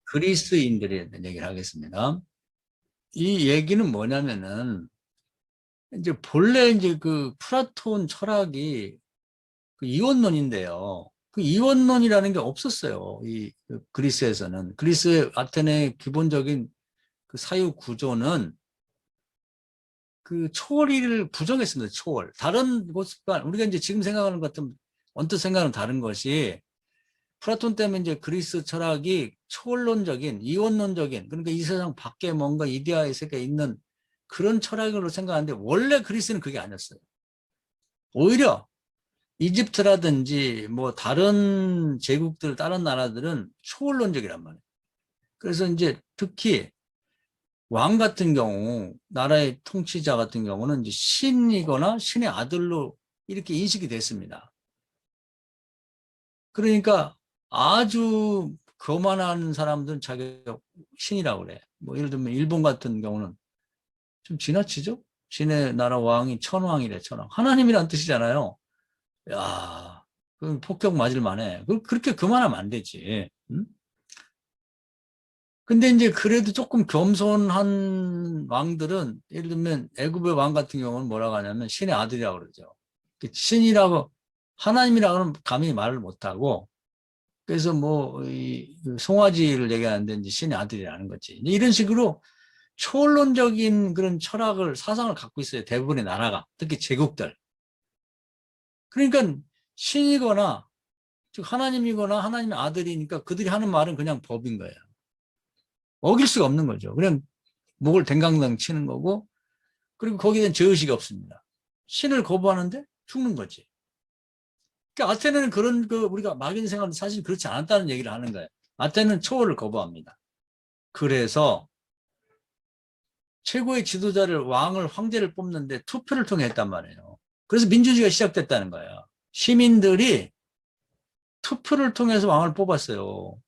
그리스인들에 대한 얘기를 하겠습니다. 이 얘기는 뭐냐면은, 이제 본래 이제 그 플라톤 철학이 그 이원론인데요. 그 이원론이라는 게 없었어요. 그 그리스에서는. 그리스의 아테네의 기본적인 그 사유 구조는 그 초월을 부정했습니다. 초월. 다른 곳과, 우리가 이제 지금 생각하는 것 같은, 언뜻 생각은 다른 것이, 플라톤 때문에 이제 그리스 철학이 초월론적인, 이원론적인, 그러니까 이 세상 밖에 뭔가 이데아의 세계에 있는 그런 철학으로 생각하는데, 원래 그리스는 그게 아니었어요. 오히려 이집트라든지 뭐 다른 제국들, 다른 나라들은 초월론적이란 말이에요. 그래서 이제 특히 왕 같은 경우, 나라의 통치자 같은 경우는 이제 신이거나 신의 아들로 이렇게 인식이 됐습니다. 그러니까 아주 거만한 사람들은 자기가 신이라고 그래. 뭐 예를 들면 일본 같은 경우는 좀 지나치죠? 신의 나라 왕이 천왕이래, 천왕. 하나님이란 뜻이잖아요. 야, 그 폭격 맞을 만해. 그렇게 그만하면 안 되지. 응? 근데 이제 그래도 조금 겸손한 왕들은 예를 들면 애굽의 왕 같은 경우는 뭐라고 하냐면 신의 아들이라고 그러죠. 신이라고 하나님이라고 하면 감히 말을 못하고 그래서 뭐 이 송아지를 얘기하는데 이제 신의 아들이라는 거지. 이런 식으로 초론적인 그런 철학을 사상을 갖고 있어요. 대부분의 나라가 특히 제국들. 그러니까 신이거나 즉 하나님이거나 하나님의 아들이니까 그들이 하는 말은 그냥 법인 거예요. 어길 수가 없는 거죠. 그냥 목을 댕강당 치는 거고 그리고 거기에 대한 죄의식이 없습니다. 신을 거부하는데 죽는 거지. 그러니까 아테네는 그런 우리가 막연히 생각하는데 사실 그렇지 않았다는 얘기를 하는 거예요. 아테네는 초월을 거부합니다. 그래서 최고의 지도자를 왕을 황제를 뽑는데 투표를 통해 했단 말이에요. 그래서 민주주의가 시작됐다는 거예요. 시민들이 투표를 통해서 왕을 뽑았어요.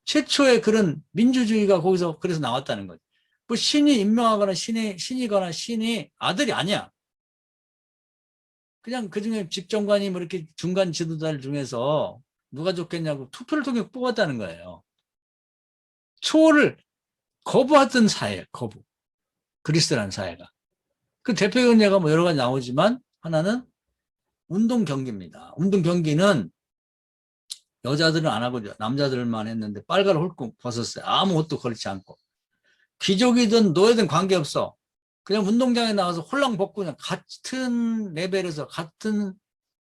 최초의 그런 민주주의가 거기서 그래서 나왔다는 거죠. 뭐 신이 임명하거나 신이거나 신이 아들이 아니야. 그냥 그중에 집정관이 뭐 이렇게 중간 지도자들 중에서 누가 좋겠냐고 투표를 통해 뽑았다는 거예요. 초월을 거부하던 사회, 거부. 그리스라는 사회가. 그 대표적인 예가 뭐 여러 가지 나오지만 하나는 운동 경기입니다. 운동 경기는 여자들은 안 하고 남자들만 했는데 빨가를 홀고 벗었어요. 아무것도 걸지 않고. 귀족이든 노예든 관계없어. 그냥 운동장에 나가서 홀랑 벗고 그냥 같은 레벨에서 같은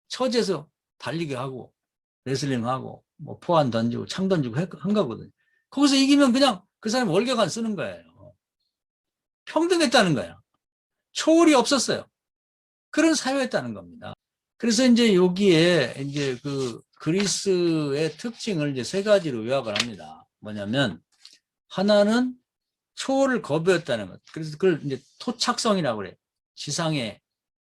처지에서 달리기 하고 레슬링 하고 뭐 포안 던지고 창 던지고 한 거거든요. 거기서 이기면 그냥 그 사람이 월계관 쓰는 거예요. 평등했다는 거예요. 초월이 없었어요. 그런 사회였다는 겁니다. 그래서 이제 여기에 이제 그 그리스의 특징을 이제 세 가지로 요약을 합니다. 뭐냐면 하나는 초월을 거부했다는 것. 그래서 그걸 이제 토착성이라고 그래요. 지상에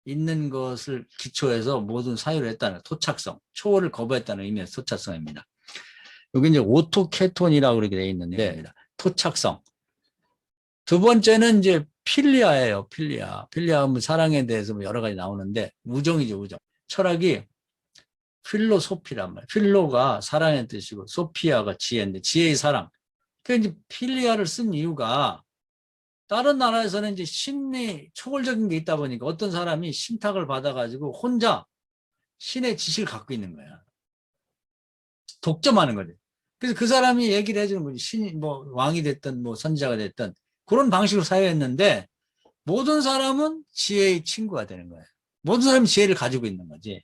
있는 것을 기초해서 모든 사유를 했다는 토착성. 초월을 거부했다는 의미의 토착성입니다. 여기 이제 오토케톤이라고 그렇게 되어 있는데 토착성. 두 번째는 이제 필리아예요. 필리아. 필리아는 사랑에 대해서 여러 가지 나오는데 우정이죠. 우정. 철학이 필로소피란 말이에요. 필로가 사랑의 뜻이고 소피아가 지혜인데 지혜의 사랑. 그러니까 이제 필리아를 쓴 이유가 다른 나라에서는 이제 신의 초월적인 게 있다 보니까 어떤 사람이 신탁을 받아가지고 혼자 신의 지식을 갖고 있는 거야. 독점하는 거죠. 그래서 그 사람이 얘기를 해주는 거지. 신이 뭐 왕이 됐든 뭐 선지자가 됐든 그런 방식으로 사회했는데 모든 사람은 지혜의 친구가 되는 거예요. 모든 사람이 지혜를 가지고 있는 거지.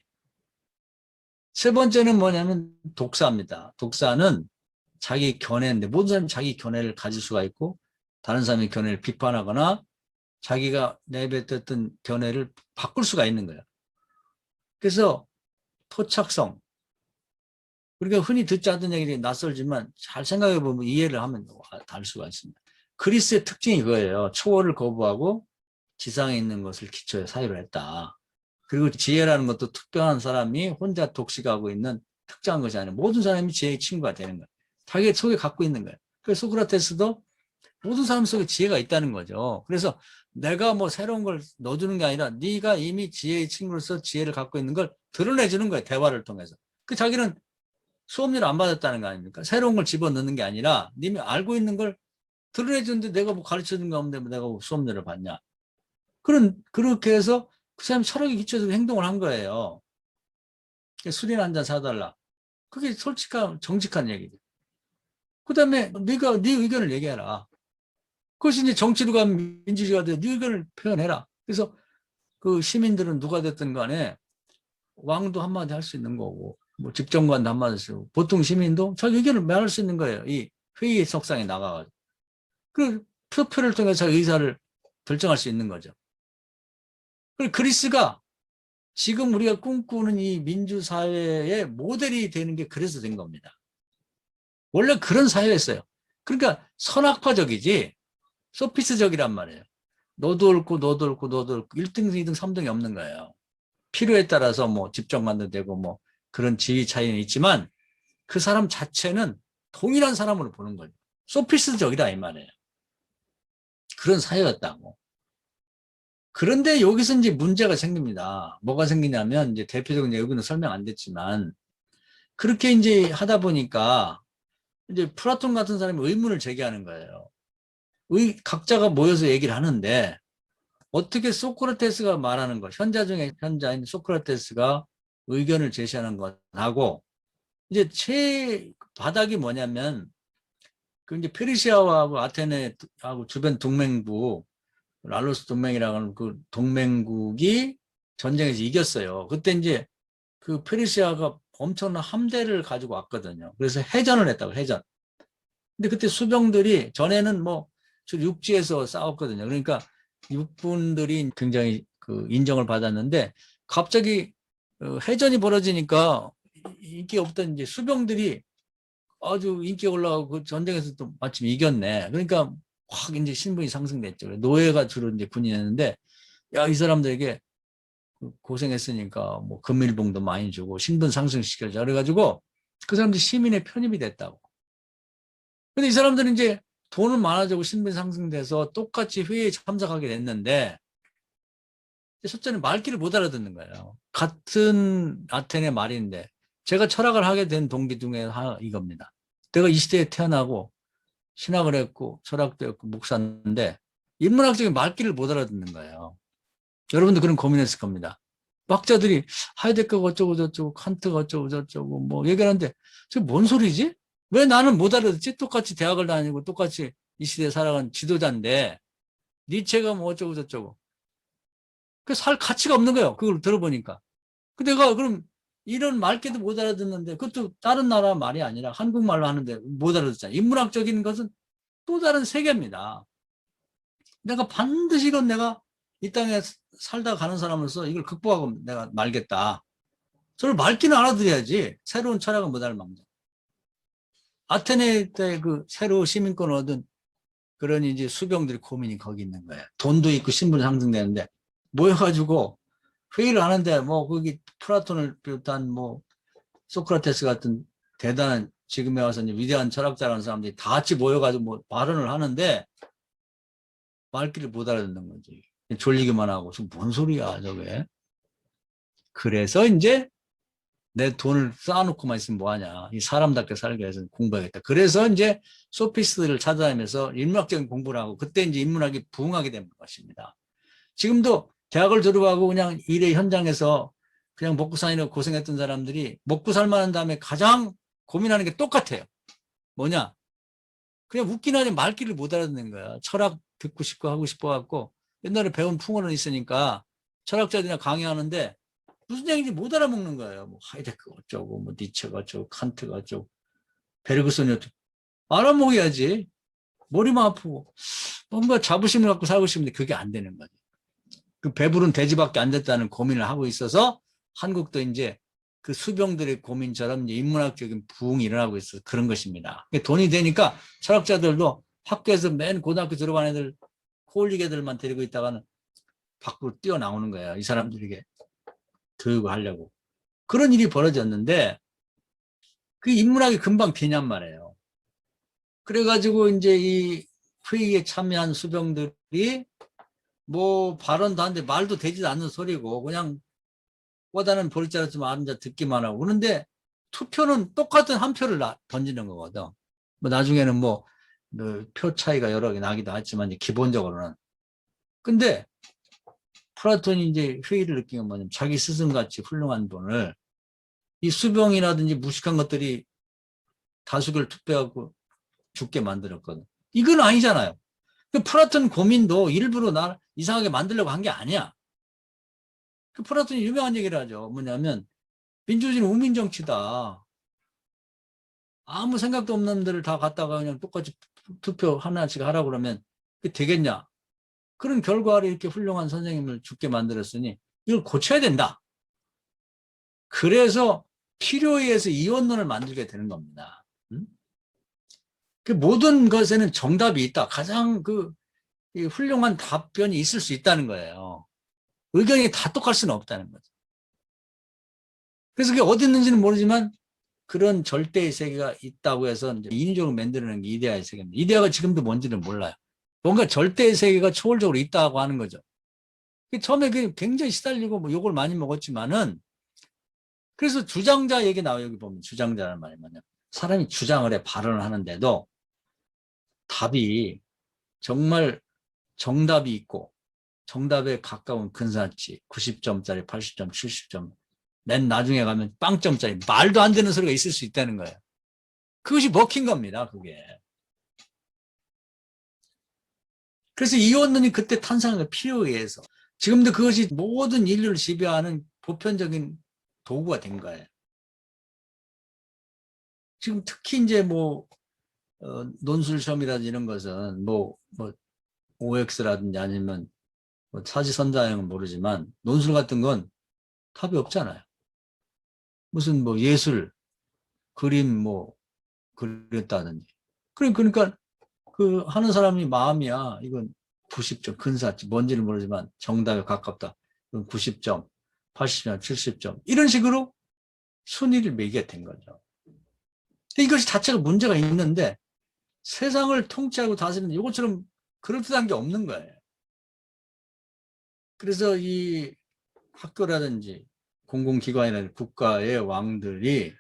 세 번째는 뭐냐면 독사입니다. 독사는 자기 견해인데 모든 사람이 자기 견해를 가질 수가 있고 다른 사람의 견해를 비판하거나 자기가 내뱉었던 견해를 바꿀 수가 있는 거예요. 그래서 토착성. 우리가 흔히 듣지 않던 얘기들이 낯설지만 잘 생각해 보면 이해를 하면 달 수가 있습니다. 그리스의 특징이 그거예요. 초월을 거부하고 지상에 있는 것을 기초에 사유를 했다. 그리고 지혜라는 것도 특별한 사람이 혼자 독식하고 있는 특정한 것이 아니라 모든 사람이 지혜의 친구가 되는 거예요. 자기 속에 갖고 있는 거예요. 그래서 소크라테스도 모든 사람 속에 지혜가 있다는 거죠. 그래서 내가 뭐 새로운 걸 넣어주는 게 아니라 네가 이미 지혜의 친구로서 지혜를 갖고 있는 걸 드러내주는 거예요. 대화를 통해서. 그 자기는 수업료를 안 받았다는 거 아닙니까? 새로운 걸 집어넣는 게 아니라 님이 알고 있는 걸 드러내주는데 내가 뭐 가르쳐준 거 없는데 뭐 내가 뭐 수업료를 받냐. 그렇게 해서 그 사람이 철학에 기초해서 행동을 한 거예요. 술이나 한잔 사달라. 그게 솔직한, 정직한 얘기죠. 그 다음에 네가 네 의견을 얘기해라. 그것이 이제 정치로 가면 민주주의가 돼. 네 의견을 표현해라. 그래서 그 시민들은 누가 됐든 간에 왕도 한마디 할 수 있는 거고, 뭐 집정관도 한마디 쓰고, 보통 시민도 자기 의견을 말할 수 있는 거예요. 이 회의석상에 나가가지고. 그 투표를 통해서 의사를 결정할 수 있는 거죠. 그리고 그리스가 지금 우리가 꿈꾸는 이 민주사회의 모델이 되는 게 그래서 된 겁니다. 원래 그런 사회였어요. 그러니까 선악과적이지 소피스적이란 말이에요. 너도 옳고 너도 옳고 너도 옳고 1등, 2등, 3등이 없는 거예요. 필요에 따라서 뭐 집정관도 되고 뭐 그런 지위 차이는 있지만 그 사람 자체는 동일한 사람으로 보는 거죠. 소피스적이다 이 말이에요. 그런 사회였다고. 그런데 여기서 이제 문제가 생깁니다. 뭐가 생기냐면 이제 대표적인 여기는 설명 안 됐지만 그렇게 이제 하다 보니까 이제 플라톤 같은 사람이 의문을 제기하는 거예요. 각자가 모여서 얘기를 하는데 어떻게 소크라테스가 말하는 것, 현자 중에 현자인 소크라테스가 의견을 제시하는 것하고 이제 바닥이 뭐냐면 그 이제 페르시아하고 아테네하고 주변 동맹국 랄로스 동맹이라고 하는 그 동맹국이 전쟁에서 이겼어요. 그때 이제 그 페르시아가 엄청난 함대를 가지고 왔거든요. 그래서 해전을 했다고, 해전. 근데 그때 수병들이 전에는 뭐 육지에서 싸웠거든요. 그러니까 육군들이 굉장히 그 인정을 받았는데 갑자기 해전이 벌어지니까 인기 없던 이제 수병들이 아주 인기가 올라가고 그 전쟁에서 또 마침 이겼네. 그러니까 확 이제 신분이 상승됐죠. 노예가 주로 이제 군인이었는데 야, 이 사람들에게 고생했으니까 뭐 금일봉도 많이 주고 신분 상승시켜줘. 그래가지고 그 사람들이 시민의 편입이 됐다고. 근데 이 사람들은 이제 돈은 많아지고 신분 상승돼서 똑같이 회의에 참석하게 됐는데 첫째는 말귀를 못 알아듣는 거예요. 같은 아테네 말인데 제가 철학을 하게 된 동기 중에 하나 이겁니다. 내가 이 시대에 태어나고 신학을 했고 철학도 했고 목사인데 인문학적인 말귀를 못 알아듣는 거예요. 여러분도 그런 고민했을 겁니다. 학자들이 하이데거가 어쩌고 저쩌고 칸트가 어쩌고 저쩌고 뭐 얘기를 하는데 저게 뭔 소리지? 왜 나는 못 알아듣지? 똑같이 대학을 다니고 똑같이 이 시대에 살아간 지도자인데 니체가 뭐 어쩌고 저쩌고 그 살 가치가 없는 거예요. 그걸 들어보니까. 근데 내가 그럼 이런 말귀도 못 알아듣는데 그것도 다른 나라 말이 아니라 한국말로 하는데 못 알아듣잖아요. 인문학적인 것은 또 다른 세계입니다. 내가 반드시 이건 내가 이 땅에 살다 가는 사람으로서 이걸 극복하고 내가 말겠다. 저를 말귀는 알아들어야지. 새로운 철학은 못 알망정. 아테네 때 그 새로 시민권을 얻은 그런 이제 수병들의 고민이 거기 있는 거예요. 돈도 있고 신분이 상승되는데 모여가지고 회의를 하는데 뭐 거기 플라톤을 비롯한 뭐 소크라테스 같은 대단한 지금에 와서 이제 위대한 철학자라는 사람들이 다 같이 모여가지고 뭐 발언을 하는데 말귀를 못 알아듣는 거지. 졸리기만 하고 뭔 소리야 저게. 그래서 이제 내 돈을 쌓아놓고만 있으면 뭐하냐. 이 사람답게 살기 위해서 공부하겠다. 그래서 이제 소피스트를 찾아다니면서 인문학적인 공부를 하고 그때 이제 인문학이 부흥하게 된 것입니다. 지금도 대학을 졸업하고 그냥 일의 현장에서 그냥 먹고 사니려고 고생했던 사람들이 먹고 살만한 다음에 가장 고민하는 게 똑같아요. 뭐냐? 그냥 웃긴 하지 말귀를 못 알아듣는 거야. 철학 듣고 싶고 하고 싶어 갖고 옛날에 배운 풍어는 있으니까 철학자들이나 강의하는데 무슨 얘기인지 못 알아먹는 거예요. 뭐 하이데크 어쩌고 뭐 니체가 어쩌고 칸트가 어쩌고 베르그선이 어쩌고 알아먹어야지. 머리만 아프고 뭔가 자부심을 갖고 살고 싶은데 그게 안 되는 거지. 그 배부른 돼지밖에 안 됐다는 고민을 하고 있어서 한국도 이제 그 수병들의 고민처럼 이제 인문학적인 부흥이 일어나고 있어서 그런 것입니다. 돈이 되니까 철학자들도 학교에서 맨 고등학교 들어간 애들 코올릭 애들만 데리고 있다가는 밖으로 뛰어나오는 거예요. 이 사람들에게 교육을 하려고. 그런 일이 벌어졌는데 그 인문학이 금방 되냔 말이에요. 그래가지고 이제 이 회의에 참여한 수병들이 뭐 발언도 하는데 말도 되지도 않는 소리고 그냥 뻗다는 보리자루처럼 앉아 듣기만 하고 그런데 투표는 똑같은 한 표를 던지는 거거든. 뭐 나중에는 뭐 표 차이가 여러 개 나기도 하지만 기본적으로는. 근데 플라톤이 이제 회의를 느낀 건 뭐냐면 자기 스승같이 훌륭한 분을 이 수병이라든지 무식한 것들이 다수결 투표하고 죽게 만들었거든. 이건 아니잖아요. 그 플라톤 고민도 일부러 나 이상하게 만들려고 한 게 아니야. 그 플라톤이 유명한 얘기를 하죠. 뭐냐면 민주주의는 우민정치다. 아무 생각도 없는 놈들을 다 갖다가 그냥 똑같이 투표 하나씩 하라고 그러면 그게 되겠냐. 그런 결과를 이렇게 훌륭한 선생님을 죽게 만들었으니 이걸 고쳐야 된다. 그래서 필요에 의해서 이원론을 만들게 되는 겁니다. 그 모든 것에는 정답이 있다. 가장 훌륭한 답변이 있을 수 있다는 거예요. 의견이 다 똑같을 수는 없다는 거죠. 그래서 그게 어디 있는지는 모르지만 그런 절대의 세계가 있다고 해서 이제 인위적으로 만들어낸 게 이데아의 세계입니다. 이데아가 지금도 뭔지는 몰라요. 뭔가 절대의 세계가 초월적으로 있다고 하는 거죠. 처음에 굉장히 시달리고 뭐 욕을 많이 먹었지만은 그래서 주장자 얘기 나와요. 여기 보면 주장자라는 말이 뭐냐. 사람이 주장을 해 발언을 하는데도 답이 정말 정답이 있고 정답에 가까운 근사치 90점짜리 80점 70점 맨 나중에 가면 빵점짜리 말도 안 되는 소리가 있을 수 있다는 거예요. 그것이 먹힌 겁니다. 그게. 그래서 이원론이 그때 탄생한 필요에 의해서 지금도 그것이 모든 인류를 지배하는 보편적인 도구가 된 거예요. 지금 특히 이제 논술 시험이라든지 이런 것은 OX라든지 아니면 사지선다형은 모르지만 논술 같은 건 답이 없잖아요. 무슨 예술, 그림 그렸다든지. 그러니까 그 하는 사람이 마음이야. 이건 90점, 근사치, 뭔지는 모르지만 정답에 가깝다. 이건 90점, 80점, 70점. 이런 식으로 순위를 매기게 된 거죠. 이것이 자체가 문제가 있는데 세상을 통치하고 다스리는 이것처럼 그럴듯한 게 없는 거예요. 그래서 이 학교라든지 공공기관이라든지 국가의 왕들이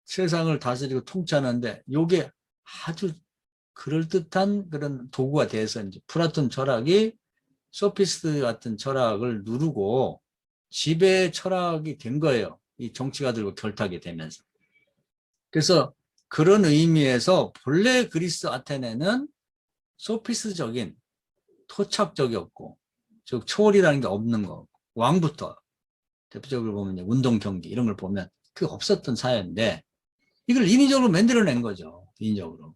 세상을 다스리고 통치하는데 이게 아주 그럴듯한 그런 도구가 돼서 이제 플라톤 철학이 소피스트 같은 철학을 누르고 지배 철학이 된 거예요. 이 정치가들과 결탁이 되면서. 그래서 그런 의미에서 본래 그리스 아테네는 소피스적인 토착적이었고 즉 초월이라는 게 없는 거. 왕부터 대표적으로 보면 운동 경기 이런 걸 보면 그게 없었던 사회인데 이걸 인위적으로 만들어낸 거죠. 인위적으로.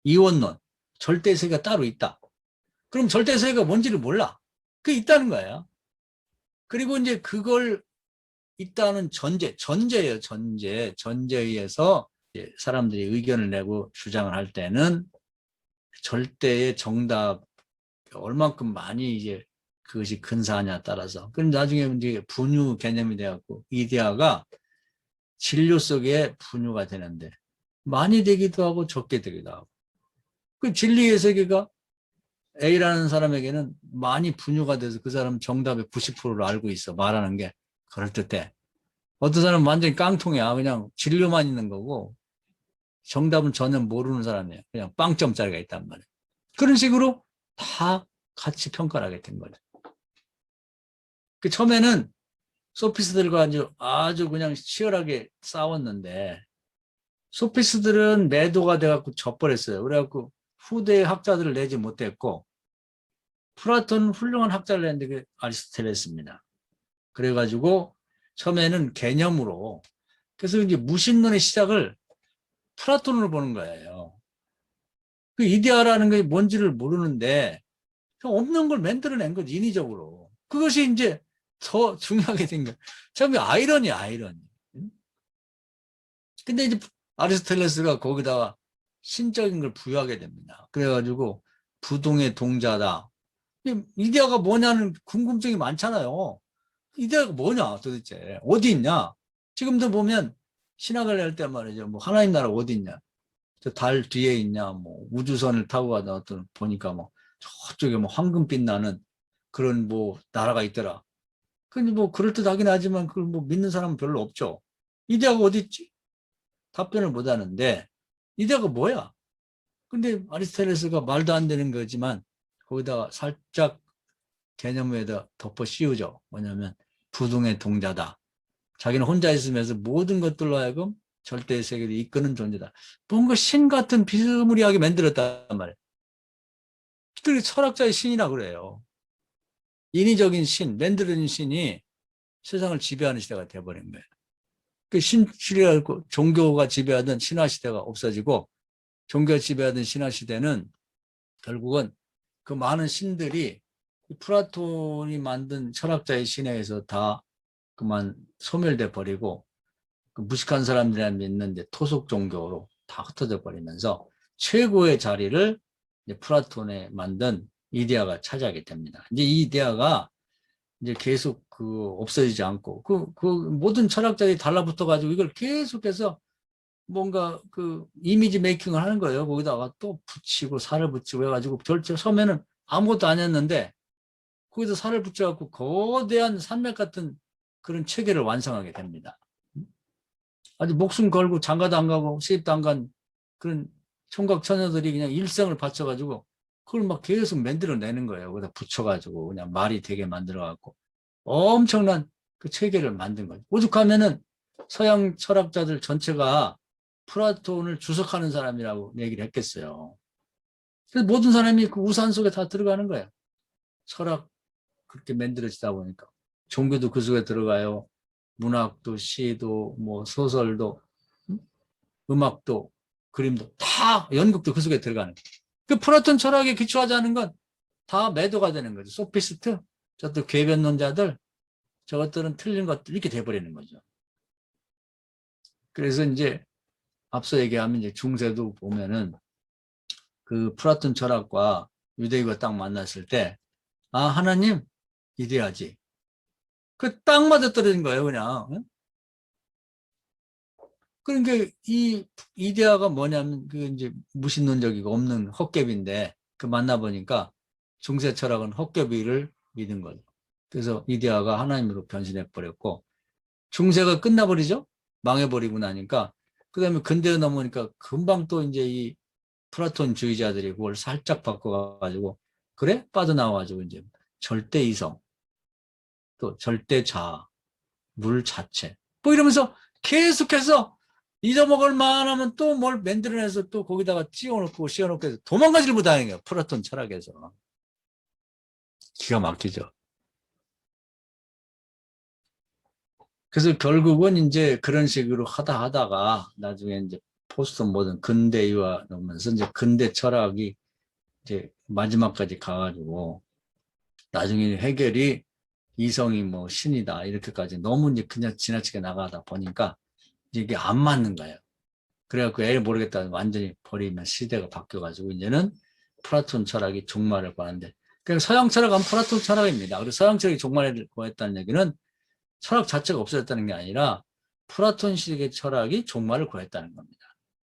이원론, 절대세계가 따로 있다. 그럼 절대세계가 뭔지를 몰라. 그게 있다는 거예요. 그리고 이제 그걸 있다는 전제예요. 전제에 의해서 사람들이 의견을 내고 주장을 할 때는 절대의 정답 얼만큼 많이 이제 그것이 근사하냐에 따라서. 그럼 나중에 이제 분유 개념이 되었고 이데아가 진료 속에 분유가 되는데 많이 되기도 하고 적게 되기도 하고. 그 진리의 세계가 A라는 사람에게는 많이 분유가 돼서 그 사람 정답의 90%를 알고 있어. 말하는 게 그럴듯해. 어떤 사람은 완전히 깡통이야. 그냥 진료만 있는 거고 정답은 전혀 모르는 사람이에요. 그냥 빵점짜리가 있단 말이에요. 그런 식으로 다 같이 평가를 하게 된 거죠. 그 처음에는 소피스들과 아주 그냥 치열하게 싸웠는데 소피스들은 매도가 돼갖고 져버렸어요. 그래갖고 후대의 학자들을 내지 못했고 플라톤은 훌륭한 학자를 냈는데 그 아리스토텔레스입니다. 그래가지고 처음에는 개념으로 그래서 이제 무신론의 시작을 플라톤으로 보는 거예요. 그 이데아라는 게 뭔지를 모르는데 없는 걸 만들어낸 거지 인위적으로. 그것이 이제 더 중요하게 된 거예요. 참 아이러니야 아이러니. 근데 이제 아리스토텔레스가 거기다가 신적인 걸 부여하게 됩니다. 그래가지고 부동의 동자다. 이데아가 뭐냐는 궁금증이 많잖아요. 이데아가 뭐냐 도대체 어디 있냐. 지금도 보면 신학을 할 때 말이죠. 하나님 나라 어디 있냐. 저 달 뒤에 있냐. 우주선을 타고 가다 어떤 보니까 저쪽에 황금빛 나는 그런 나라가 있더라. 근데 그럴듯하긴 하지만 그걸 믿는 사람은 별로 없죠. 이데아가 어디 있지? 답변을 못 하는데 이데아가 뭐야? 근데 아리스토텔레스가 말도 안 되는 거지만 거기다가 살짝 개념에다 덮어 씌우죠. 뭐냐면 부동의 동자다. 자기는 혼자 있으면서 모든 것들로 하여금 절대의 세계를 이끄는 존재다. 뭔가 신 같은 비스무리하게 만들었단 말이에요. 그게 철학자의 신이라 그래요. 인위적인 신, 만들어진 신이 세상을 지배하는 시대가 돼버린 거예요. 그 신실이라고 종교가 지배하던 신화 시대가 없어지고 종교가 지배하던 신화 시대는 결국은 그 많은 신들이 플라톤이 만든 철학자의 신에 의해서 다 그만 소멸돼 버리고 그 무식한 사람들이 믿는데 토속 종교로 다 흩어져 버리면서 최고의 자리를 이제 플라톤에 만든 이데아가 차지하게 됩니다. 이제 이 이데아가 이제 계속 없어지지 않고 그 모든 철학자들이 달라붙어 가지고 이걸 계속해서 뭔가 이미지 메이킹을 하는 거예요. 거기다가 또 붙이고 살을 붙이고 해가지고 처음에는 아무것도 안 했는데 거기다 살을 붙여갖고 거대한 산맥 같은 그런 체계를 완성하게 됩니다. 아주 목숨 걸고 장가도 안 가고 시집도 안 간 그런 총각 처녀들이 그냥 일생을 바쳐가지고 그걸 막 계속 만들어내는 거예요. 거기다 붙여가지고 그냥 말이 되게 만들어갖고 엄청난 그 체계를 만든 거죠. 오죽하면은 서양 철학자들 전체가 플라톤을 주석하는 사람이라고 얘기를 했겠어요. 그래서 모든 사람이 그 우산 속에 다 들어가는 거예요. 철학 그렇게 만들어지다 보니까. 종교도 그 속에 들어가요. 문학도, 시도, 뭐 소설도, 음악도, 그림도 다 연극도 그 속에 들어가는 거예요. 그 플라톤 철학에 기초하지 않은 건 다 매도가 되는 거죠. 소피스트, 저또 궤변론자들, 저것들은 틀린 것들 이렇게 돼버리는 거죠. 그래서 이제 앞서 얘기하면 이제 중세도 보면은 그 플라톤 철학과 유대교가 딱 만났을 때, 아, 하나님, 이래야지. 그 딱 맞아 떨어진 거예요, 그냥. 그러니까 이 이데아가 뭐냐면 그 이제 무신론적이고 없는 헛개비인데 그 만나보니까 중세 철학은 헛개비를 믿은 거죠. 그래서 이데아가 하나님으로 변신해 버렸고 중세가 끝나버리죠. 망해버리고 나니까 그다음에 근대로 넘어오니까 금방 또 이제 이 플라톤주의자들이 그걸 살짝 바꿔가지고 그래 빠져나와가지고 이제 절대 이성 또 절대 자아 물 자체 뭐 이러면서 계속해서 잊어먹을 만하면 또 뭘 만들어내서 또 거기다가 씌워놓고 해서 도망가지를 못하는 거예요. 플라톤 철학에서. 기가 막히죠. 그래서 결국은 이제 그런 식으로 하다가 나중에 이제 포스트 모던 근대유화 넘으면서 이제 근대 철학이 이제 마지막까지 가가지고 나중에 해결이 이성이 뭐 신이다 이렇게까지 너무 이제 그냥 지나치게 나가다 보니까 이게 안 맞는 거예요. 그래갖고 애를 모르겠다 완전히 버리면 시대가 바뀌어가지고 이제는 플라톤 철학이 종말을 구하는데 그냥 서양 철학은 플라톤 철학입니다. 그리고 서양 철학이 종말을 구했다는 얘기는 철학 자체가 없어졌다는 게 아니라 플라톤식의 철학이 종말을 구했다는 겁니다.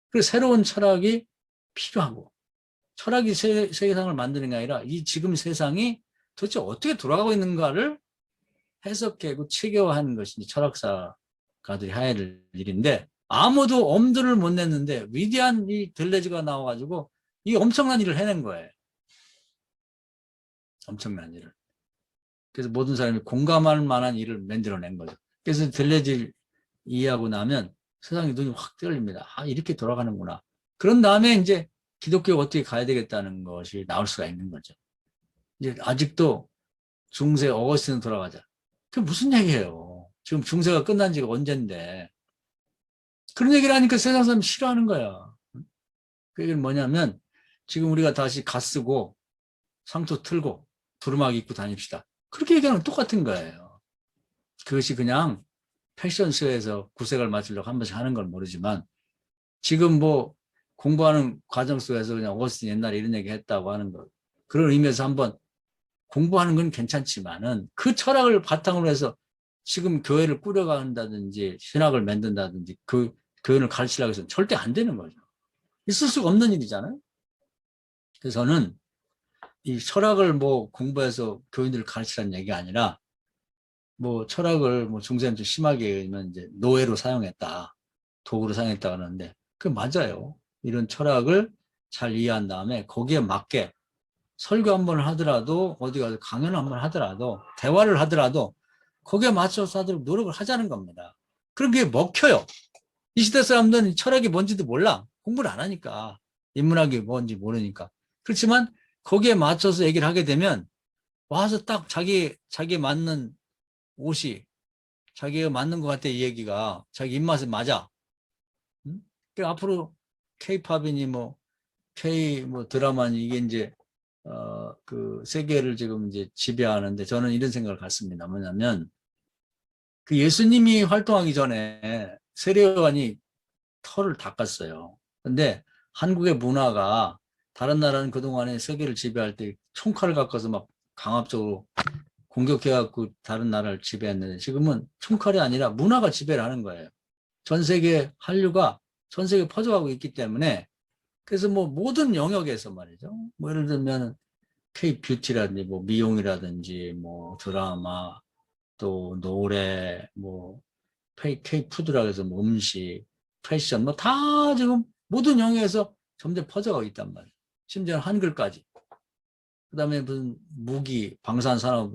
그리고 새로운 철학이 필요하고 철학이 세상을 만드는 게 아니라 이 지금 세상이 도대체 어떻게 돌아가고 있는가를 해석하고 체계화하는 것이 철학사가들이 해야 될 일인데 아무도 엄두를 못 냈는데 위대한 이 들레즈가 나와가지고 이 엄청난 일을 해낸 거예요. 엄청난 일을. 그래서 모든 사람이 공감할 만한 일을 만들어낸 거죠. 그래서 들레즈를 이해하고 나면 세상에 눈이 확 뜨입니다. 아 이렇게 돌아가는구나. 그런 다음에 이제 기독교가 어떻게 가야 되겠다는 것이 나올 수가 있는 거죠. 이제 아직도 중세 어거스틴 돌아가자. 그게 무슨 얘기예요. 지금 중세가 끝난 지가 언젠데. 그런 얘기를 하니까 세상 사람이 싫어하는 거야. 그 얘기는 뭐냐면 지금 우리가 다시 갓 쓰고 상투 틀고 두루마기 입고 다닙시다. 그렇게 얘기하는 똑같은 거예요. 그것이 그냥 패션쇼에서 구색을 맞추려고 한 번씩 하는 건 모르지만 지금 뭐 공부하는 과정 속에서 그냥 어거스틴 옛날에 이런 얘기 했다고 하는 거 그런 의미에서 한번 공부하는 건 괜찮지만은 그 철학을 바탕으로 해서 지금 교회를 꾸려간다든지 신학을 만든다든지 그 교회를 가르치려고 해서는 절대 안 되는 거죠. 있을 수가 없는 일이잖아요. 그래서 저는 이 철학을 뭐 공부해서 교인들을 가르치라는 얘기가 아니라 뭐 철학을 뭐 중세는 좀 심하게 면 이제 노예로 사용했다, 도구로 사용했다 그러는데 그 맞아요. 이런 철학을 잘 이해한 다음에 거기에 맞게 설교 한 번 하더라도 어디 가서 강연 한 번 하더라도 대화를 하더라도 거기에 맞춰서 하도록 노력을 하자는 겁니다. 그럼 그게 먹혀요. 이 시대 사람들은 철학이 뭔지도 몰라. 공부를 안 하니까. 인문학이 뭔지 모르니까. 그렇지만 거기에 맞춰서 얘기를 하게 되면 와서 딱 자기에 맞는 옷이 자기가 맞는 것 같아. 이 얘기가 자기 입맛에 맞아. 응? 그러니까 앞으로 K-팝이니 뭐 K 뭐 드라마니 이게 이제 그 세계를 지금 이제 지배하는데 저는 이런 생각을 갖습니다. 뭐냐면 그 예수님이 활동하기 전에 세례요한이 털을 닦았어요. 근데 한국의 문화가 다른 나라는 그동안에 세계를 지배할 때 총칼을 갖고서 막 강압적으로 공격해갖고 다른 나라를 지배했는데 지금은 총칼이 아니라 문화가 지배를 하는 거예요. 전 세계 한류가 전 세계에 퍼져가고 있기 때문에 그래서 뭐 모든 영역에서 말이죠. 뭐 예를 들면 K-뷰티라든지 뭐 미용이라든지 뭐 드라마 또 노래 뭐 K-푸드라고 해서 뭐 음식 패션 뭐 다 지금 모든 영역에서 점점 퍼져가고 있단 말이에요. 심지어 한글까지. 그다음에 무슨 무기 방산산업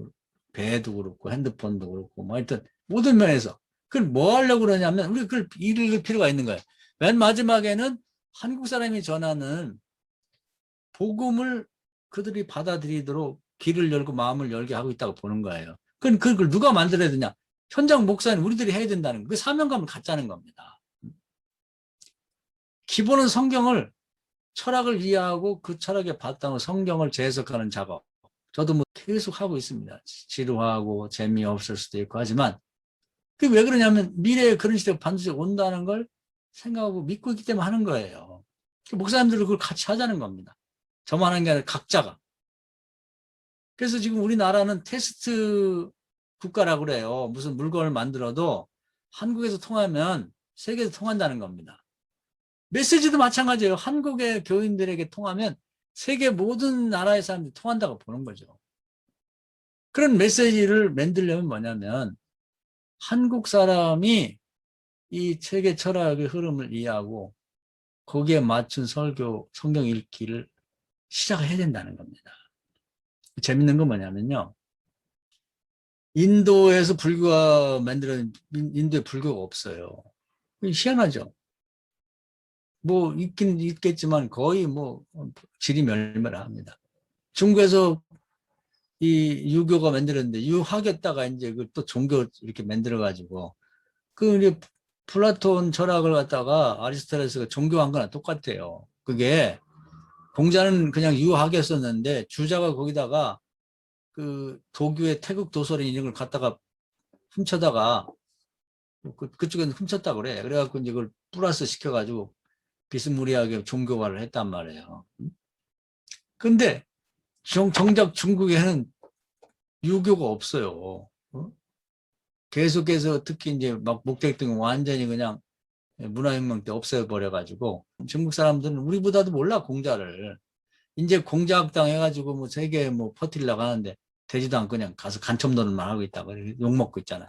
배도 그렇고 핸드폰도 그렇고 뭐 하여튼 모든 면에서 그걸 뭐 하려고 그러냐면 우리 그걸 읽을 필요가 있는 거예요. 맨 마지막에는 한국 사람이 전하는 복음을 그들이 받아들이도록 귀를 열고 마음을 열게 하고 있다고 보는 거예요. 그걸 누가 만들어야 되냐? 현장 목사는 우리들이 해야 된다는 그 사명감을 갖자는 겁니다. 기본은 성경을 철학을 이해하고 그 철학에 바탕으로 성경을 재해석하는 작업. 저도 뭐 계속 하고 있습니다. 지루하고 재미없을 수도 있고 하지만 그게 왜 그러냐면 미래에 그런 시대가 반드시 온다는 걸 생각하고 믿고 있기 때문에 하는 거예요. 목사님들도 그걸 같이 하자는 겁니다. 저만 하는 게 아니라 각자가. 그래서 지금 우리나라는 테스트 국가라고 그래요. 무슨 물건을 만들어도 한국에서 통하면 세계에서 통한다는 겁니다. 메시지도 마찬가지예요. 한국의 교인들에게 통하면 세계 모든 나라의 사람들이 통한다고 보는 거죠. 그런 메시지를 만들려면 뭐냐면 한국 사람이 이 세계 철학의 흐름을 이해하고 거기에 맞춘 설교, 성경 읽기를 시작해야 된다는 겁니다. 재밌는 건 뭐냐면요. 인도에서 불교가 만들어진 인도에 불교가 없어요. 희한하죠. 뭐 있긴 있겠지만 거의 뭐 지리멸멸합니다. 중국에서 이 유교가 만들었는데 유학에다가 이제 또 종교 이렇게 만들어 가지고 그 이제 플라톤 철학을 갖다가 아리스토텔레스가 종교한 거나 똑같아요. 그게 공자는 그냥 유학에 썼는데 주자가 거기다가 그 도교의 태극 도서리 이런 걸 갖다가 훔쳐다가 그쪽에는 훔쳤다 그래. 그래갖고 이제 그걸 플러스 시켜가지고 비스무리하게 종교화를 했단 말이에요. 근데 정작 중국에는 유교가 없어요. 계속해서 특히 이제 막 목택 등 완전히 그냥 문화혁명 때 없애버려가지고 중국 사람들은 우리보다도 몰라 공자를. 이제 공자학당 해가지고 뭐 세계에 뭐 퍼뜨리려고 하는데 되지도 않고 그냥 가서 간첩노릇만 하고 있다고 욕먹고 있잖아요.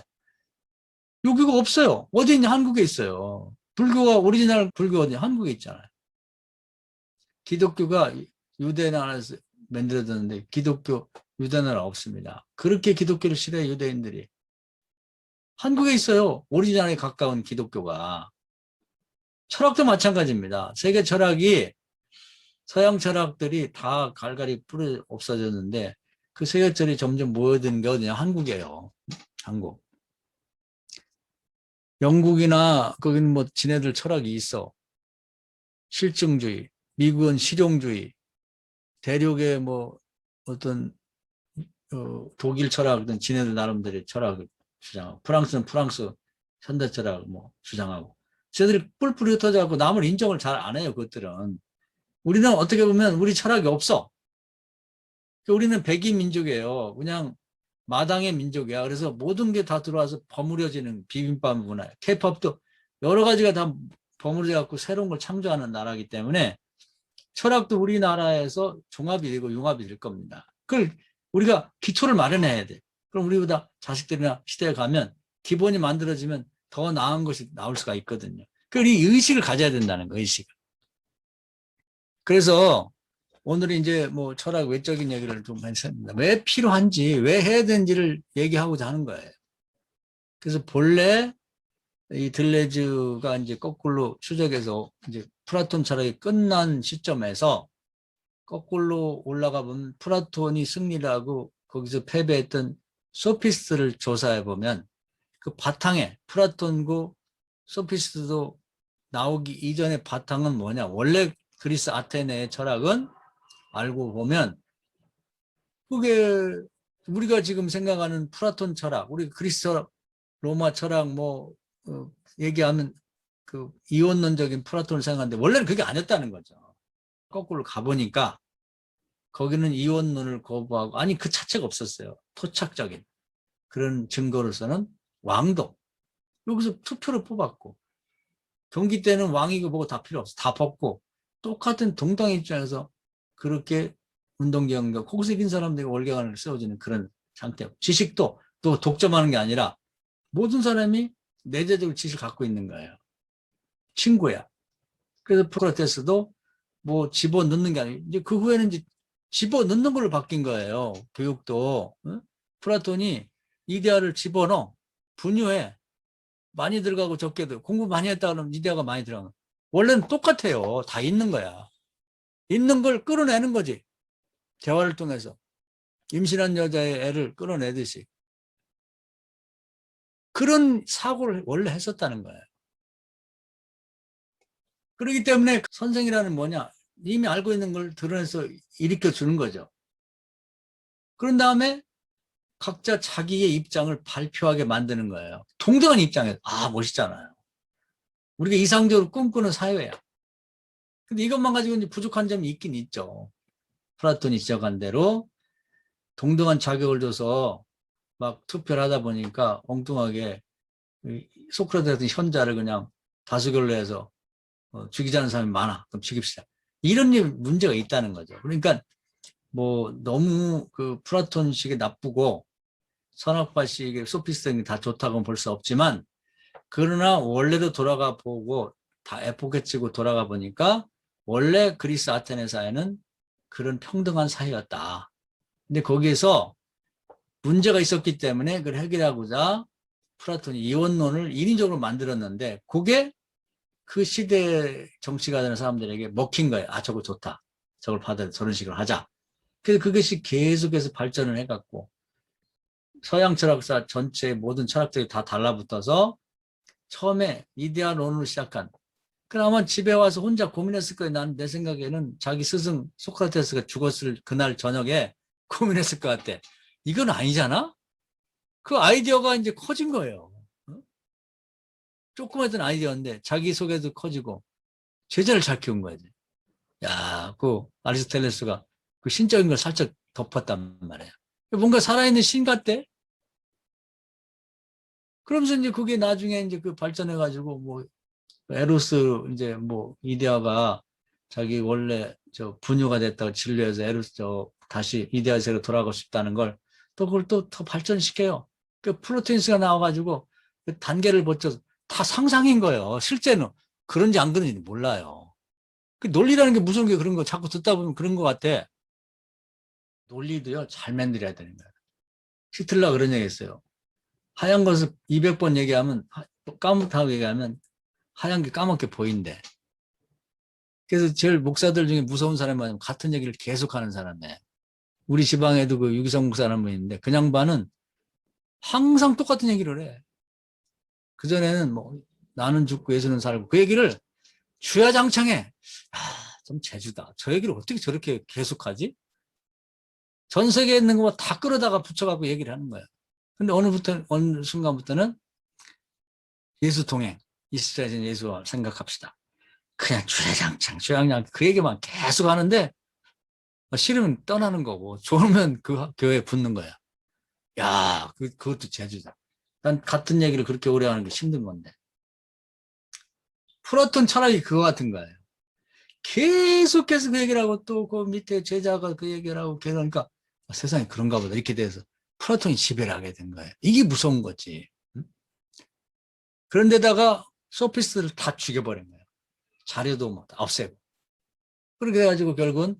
유교가 없어요. 어디 있냐? 한국에 있어요. 불교가 오리지널 불교 어디 한국에 있잖아요. 기독교가 유대 나라에서 만들어졌는데 기독교 유대 나라 없습니다. 그렇게 기독교를 싫어해 유대인들이. 한국에 있어요. 오리지널에 가까운 기독교가. 철학도 마찬가지입니다. 세계 철학이 서양 철학들이 다 갈갈이 뿌려 없어졌는데 그 세계 철학이 점점 모여드는 게 어디냐? 한국이에요. 한국. 영국이나 거기는 뭐 지네들 철학이 있어. 실증주의, 미국은 실용주의, 대륙의 뭐 어떤 독일 철학은 지네들 나름대로 철학을 주장하고 프랑스는 프랑스 현대 철학을 뭐 주장하고 쟤들이 뿔뿔이 흩어져갖고 남을 인정을 잘 안 해요. 그것들은. 우리는 어떻게 보면 우리 철학이 없어. 우리는 백인 민족이에요. 그냥 마당의 민족이야. 그래서 모든 게 다 들어와서 버무려지는 비빔밥 문화. K-팝도 여러 가지가 다 버무려 갖고 새로운 걸 창조하는 나라이기 때문에 철학도 우리나라에서 종합이 되고 융합이 될 겁니다. 그걸 우리가 기초를 마련해야 돼. 그럼 우리보다 자식들이나 시대에 가면 기본이 만들어지면 더 나은 것이 나올 수가 있거든요. 그 이 의식을 가져야 된다는 거, 의식을. 그래서 오늘 이제 뭐 철학 외적인 얘기를 좀 했습니다. 왜 필요한지, 왜 해야 되는지를 얘기하고자 하는 거예요. 그래서 본래 이 들레즈가 이제 거꾸로 추적해서 이제 플라톤 철학이 끝난 시점에서 거꾸로 올라가 보면 플라톤이 승리를 하고 거기서 패배했던 소피스트를 조사해 보면 그 바탕에 플라톤고 소피스트도 나오기 이전의 바탕은 뭐냐? 원래 그리스 아테네의 철학은 알고 보면 그게 우리가 지금 생각하는 플라톤 철학, 우리 그리스 철학, 로마 철학 뭐 얘기하면 그 이원론적인 플라톤을 생각하는데 원래는 그게 아니었다는 거죠. 거꾸로 가보니까 거기는 이원론을 거부하고 아니 그 자체가 없었어요. 토착적인 그런 증거로서는 왕도 여기서 투표를 뽑았고 경기 때는 왕이고 뭐고 다 필요 없어. 다 벗고 똑같은 동당 입장에서 그렇게 운동경과 고색인 사람들이 월경안을 세워주는 그런 상태. 지식도 또 독점하는 게 아니라 모든 사람이 내재적으로 지식을 갖고 있는 거예요. 친구야. 그래서 프로테스도 뭐 집어넣는 게 아니고 이제 그 후에는 이제 집어넣는 걸로 바뀐 거예요. 교육도. 응? 플라톤이 이데아를 집어넣어. 분유해. 많이 들어가고 적게도 공부 많이 했다 그러면 이데아가 많이 들어가면 원래는 똑같아요. 다 있는 거야. 있는 걸 끌어내는 거지. 대화를 통해서. 임신한 여자의 애를 끌어내듯이. 그런 사고를 원래 했었다는 거예요. 그렇기 때문에 선생이라는 뭐냐? 이미 알고 있는 걸 드러내서 일으켜 주는 거죠. 그런 다음에 각자 자기의 입장을 발표하게 만드는 거예요. 동등한 입장에서. 아, 멋있잖아요. 우리가 이상적으로 꿈꾸는 사회야. 근데 이것만 가지고 이제 부족한 점이 있긴 있죠. 플라톤이 지적한 대로 동등한 자격을 줘서 막 투표를 하다 보니까 엉뚱하게 소크라테스 같은 현자를 그냥 다수결로 해서 죽이자는 사람이 많아. 그럼 죽입시다. 이런 문제가 있다는 거죠. 그러니까 뭐 너무 그 플라톤식이 나쁘고 선악파식의 소피스트는 다 좋다고는 볼 수 없지만 그러나 원래로 돌아가 보고 다 에포켓치고 돌아가 보니까 원래 그리스 아테네 사회는 그런 평등한 사회였다. 근데 거기에서 문제가 있었기 때문에 그걸 해결하고자 플라톤이 이원론을 인위적으로 만들었는데 그게 그 시대 정치가 되는 사람들에게 먹힌 거예요. 아, 저거 좋다. 저걸 받아 저런 식으로 하자. 그래서 그것이 계속해서 발전을 해갖고 서양 철학사 전체의 모든 철학들이 다 달라붙어서 처음에 이데아론으로 시작한 그러면 집에 와서 혼자 고민했을 거예요. 나는 내 생각에는 자기 스승 소크라테스가 죽었을 그날 저녁에 고민했을 것 같아. 이건 아니잖아? 그 아이디어가 이제 커진 거예요. 조그맣던 아이디어인데 자기 속에도 커지고 제자를 잘 키운 거지. 야, 그 아리스토텔레스가 그 신적인 걸 살짝 덮었단 말이에요. 뭔가 살아있는 신 같대? 그러면서 이제 그게 나중에 이제 그 발전해가지고 뭐 에로스 이제 뭐 이데아가 자기 원래 저 분유가 됐다고 진료해서 에로스 저 다시 이데아세로 돌아가고 싶다는 걸 또 그걸 또 더 발전시켜요. 그 플로토니스가 나와가지고 그 단계를 거쳐서 다 상상인 거예요. 실제는 그런지 안 그런지 몰라요. 그 논리라는 게 무서운 게 그런 거 자꾸 듣다 보면 그런 것 같아. 논리도요 잘 만들어야 되는 거예요. 히틀러가 그런 얘기 했어요. 하얀 것을 200번 얘기하면 까맣다고 얘기하면 하얀 게 까맣게 보인대. 그래서 제일 목사들 중에 무서운 사람이 뭐냐면 같은 얘기를 계속하는 사람이에요. 우리 지방에도 그 유기성 목사라는 분이 있는데 그 양반은 항상 똑같은 얘기를 해. 그전에는 뭐 나는 죽고 예수는 살고 그 얘기를 주야장창해. 아, 좀 재주다. 저 얘기를 어떻게 저렇게 계속하지? 전 세계에 있는 거 다 끌어다가 붙여갖고 얘기를 하는 거야. 근데 어느 순간부터는 예수 동행, 이스라엘 예수와 생각합시다. 그냥 주야장창 그 얘기만 계속 하는데 싫으면 떠나는 거고 좋으면 그 교회에 붙는 거야. 야, 그것도 재주다. 난 같은 얘기를 그렇게 오래 하는 게 힘든 건데. 플라톤 철학이 그거 같은 거예요. 계속해서 그 얘기를 하고 또 그 밑에 제자가 그 얘기를 하고 그러니까 세상에 그런가 보다 이렇게 돼서 플라톤이 지배를 하게 된 거예요. 이게 무서운 거지. 응? 그런데다가 소피스트를 다 죽여버린 거예요. 자료도 뭐 다 없애고. 그렇게 해가지고 결국은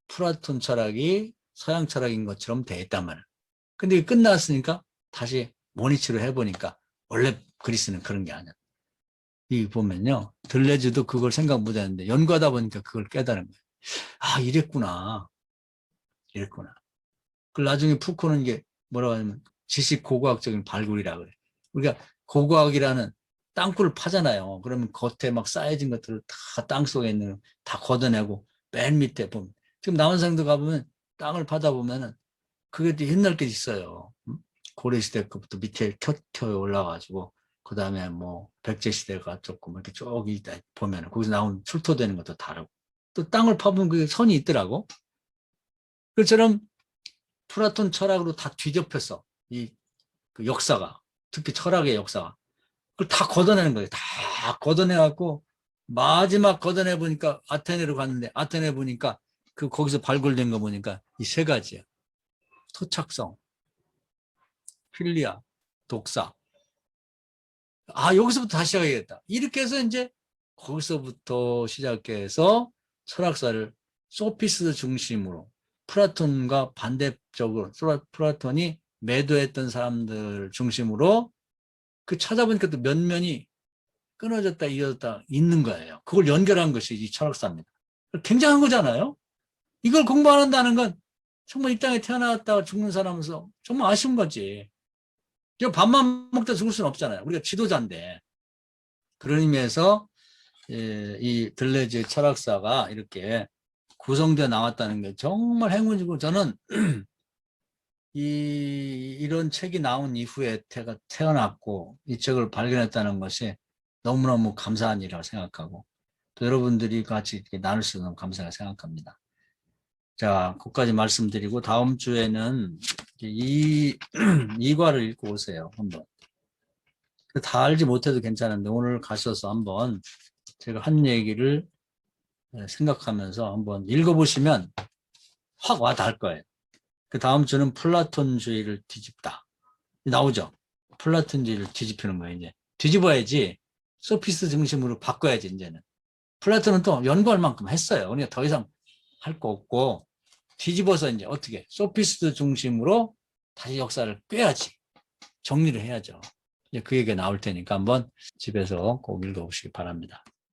플라톤 철학이 서양 철학인 것처럼 돼 있단 말이에요. 근데 이게 끝났으니까 다시 원위치로 해보니까 원래 그리스는 그런 게 아니야. 이 보면요. 들레즈도 그걸 생각 못 했는데 연구하다 보니까 그걸 깨달은 거예요. 아, 이랬구나. 이랬구나. 그 나중에 푸코는 이게 뭐라고 하냐면 지식 고고학적인 발굴이라 그래. 우리가 고고학이라는 땅굴을 파잖아요. 그러면 겉에 막 쌓여진 것들을 다 땅속에 있는 다 걷어내고 맨 밑에 보면 지금 남한산도 가보면 땅을 파다 보면은 그게 옛날 게 있어요. 고려시대 그부터 밑에 켜 올라가지고 그 다음에 뭐 백제시대가 조금 이렇게 쭉 있다 보면은 거기서 나온 출토되는 것도 다르고 또 땅을 파보면 그게 선이 있더라고. 그처럼 플라톤 철학으로 다 뒤덮였어. 그 역사가. 특히 철학의 역사가. 그걸 다 걷어내는 거예요. 다 걷어내갖고, 마지막 걷어내보니까 아테네로 갔는데, 아테네 보니까, 거기서 발굴된 거 보니까 이 세 가지야. 토착성, 필리아, 독사. 아, 여기서부터 다시 시작해야겠다. 이렇게 해서 이제, 거기서부터 시작해서 철학사를 소피스트 중심으로 플라톤과 반대적으로 플라톤이 매도했던 사람들 중심으로 그 찾아보니까 또 면면이 끊어졌다 이어졌다 있는 거예요. 그걸 연결한 것이 이 철학사입니다. 굉장한 거잖아요. 이걸 공부 안 한다는 건 정말 이 땅에 태어났다가 죽는 사람으로서 정말 아쉬운 거지. 밥만 먹다 죽을 수는 없잖아요. 우리가 지도자인데. 그런 의미에서 이 들레즈의 철학사가 이렇게 구성되어 나왔다는 게 정말 행운이고 저는 이런 책이 나온 이후에 태어났고 이 책을 발견했다는 것이 너무너무 감사한 일이라고 생각하고 또 여러분들이 같이 이렇게 나눌 수 있는 감사하게 생각합니다. 자, 거기까지 말씀드리고 다음 주에는 이과를 읽고 오세요. 한번. 다 알지 못해도 괜찮은데 오늘 가셔서 한번 제가 한 얘기를 생각하면서 한번 읽어보시면 확 와닿을 거예요. 그 다음 주는 플라톤주의를 뒤집다. 나오죠? 플라톤주의를 뒤집히는 거예요, 이제. 뒤집어야지. 소피스트 중심으로 바꿔야지, 이제는. 플라톤은 또 연구할 만큼 했어요. 우리가 더 이상 할 거 없고, 뒤집어서 이제 어떻게, 소피스트 중심으로 다시 역사를 꿰야지. 정리를 해야죠. 이제 그 얘기가 나올 테니까 한번 집에서 꼭 읽어보시기 바랍니다.